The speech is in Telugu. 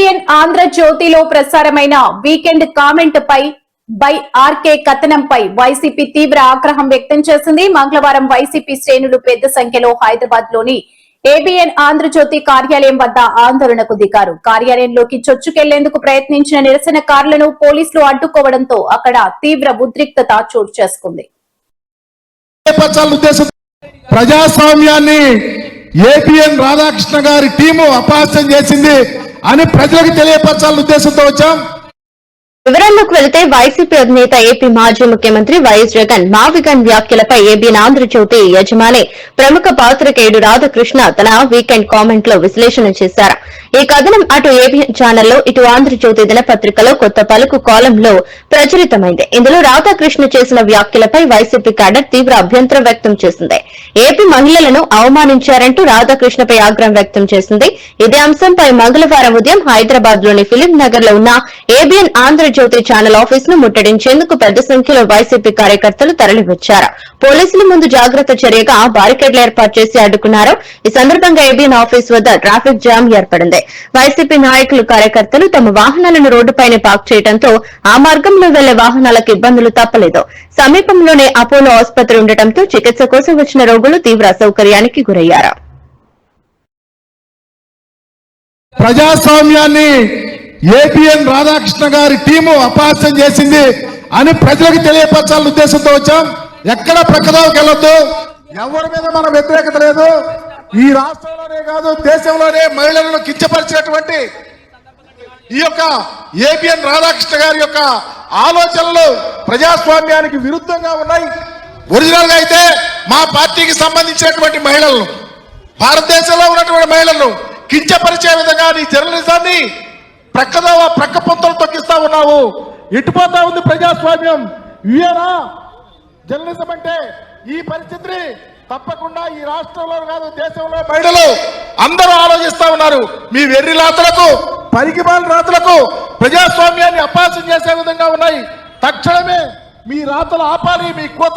ఏబిఎన్ ఆంధ్రజ్యోతిలో ప్రసారమైన వీకెండ్ కామెంట్ పై బై ఆర్కే కథనంపై వైసీపీ తీవ్ర ఆగ్రహం వ్యక్తం చేసింది. మంగళవారం వైసీపీ శ్రేణులు పెద్ద సంఖ్యలో హైదరాబాద్ లోని ఏబిఎన్ ఆంధ్రజ్యోతి కార్యాలయం వద్ద ఆందోళనకు దిగారు. కార్యాలయంలోకి చొచ్చుకెళ్లేందుకు ప్రయత్నించిన నిరసనకారులను పోలీసులు అడ్డుకోవడంతో అక్కడ తీవ్ర ఉద్రిక్తత చోటు చేసుకుంది. ప్రజాస్వామ్యాన్ని ఏపీఎన్ రాధాకృష్ణ గారి టీము అపహాస్యం చేసింది అని ప్రజలకు తెలియపరచాలనే ఉద్దేశంతో వచ్చాం. వివరాల్లోకి వెళితే వైసీపీ అధినేత ఏపీ మాజీ ముఖ్యమంత్రి వైఎస్ జగన్ మావిగన్ వ్యాఖ్యలపై ఏబిఎన్ ఆంధ్రజ్యోతి యజమాని ప్రముఖ పాత్రికేయుడు రాధాకృష్ణ తన వీకెండ్ కామెంట్ లో విశ్లేషణ చేశారు. ఈ కథనం అటు ఏబిఎన్ ఛానల్లో ఇటు ఆంధ్రజ్యోతి దినపత్రికలో కొత్త పలుకు కాలంలో ప్రచురితమైంది. ఇందులో రాధాకృష్ణ చేసిన వ్యాఖ్యలపై వైసీపీ క్యాడర్ తీవ్ర అభ్యంతరం వ్యక్తం చేసింది. ఏపీ మహిళలను అవమానించారంటూ రాధాకృష్ణపై ఆగ్రహం వ్యక్తం చేసింది. ఇదే అంశంపై మంగళవారం ఉదయం హైదరాబాద్ లోని ఫిలిం నగర్ లో ఉన్న ఏబిఎన్ ఆంధ్రజ్యోతి ఛానల్ ఆఫీస్ ను ముట్టడించేందుకు పెద్ద సంఖ్యలో వైసీపీ కార్యకర్తలు తరలివచ్చారు. పోలీసుల ముందు జాగ్రత్త చర్యగా బారికేడ్లు ఏర్పాటు చేసి అడ్డుకున్నారు. ఈ సందర్భంగా ఏబిఎన్ ఆఫీస్ వద్ద ట్రాఫిక్ జామ్ ఏర్పడింది. వైసీపీ నాయకులు కార్యకర్తలు తమ వాహనాలను రోడ్డుపైనే పార్క్ చేయడంతో ఆ మార్గంలో వెళ్లే వాహనాలకు ఇబ్బందులు తప్పలేదు. సమీపంలోనే అపోలో ఆసుపత్రి ఉండటంతో చికిత్స కోసం వచ్చిన రోగులు తీవ్ర అసౌకర్యానికి గురయ్యారు. ప్రజాస్వామ్యాన్ని ఏపీఎన్ రాధాకృష్ణ గారి టీము అపహాస్యం చేసింది అని ప్రజలకు తెలియపరచాలనే ఉద్దేశంతో వచ్చాం. ఎక్కడ ప్రక్కదానికి వెళ్ళొద్దు, ఎవరి మీద మన వ్యతిరేకత లేదు. ఈ రాష్ట్రంలోనే కాదు దేశంలోనే మహిళలను కించపరిచినటువంటి ఈ యొక్క ఏపీఎన్ రాధాకృష్ణ గారి యొక్క ఆలోచనలు ప్రజాస్వామ్యానికి విరుద్ధంగా ఉన్నాయి. ఒరిజినల్ గా అయితే మా పార్టీకి సంబంధించినటువంటి మహిళలను, భారతదేశంలో ఉన్నటువంటి మహిళలను కించపరిచే విధంగా నీ జర్నలిజాన్ని ప్రక్క పొంతలు తొక్కిస్తా ఉన్నావు. ఎటుపోతా ఉంది ప్రజాస్వామ్యం? ఇవేనా జర్నలిజం అంటే? ఈ పరిస్థితిని తప్పకుండా ఈ రాష్ట్రంలో కాదు దేశంలో మహిళలు అందరూ ఆలోచిస్తా ఉన్నారు. మీ వెర్రి రాతలకు, పరికిమాల రాతలకు ప్రజాస్వామ్యాన్ని అపహాస్యం చేసే విధంగా ఉన్నాయి. తక్షణమే మీ రాతలు ఆపాలి. మీ కోత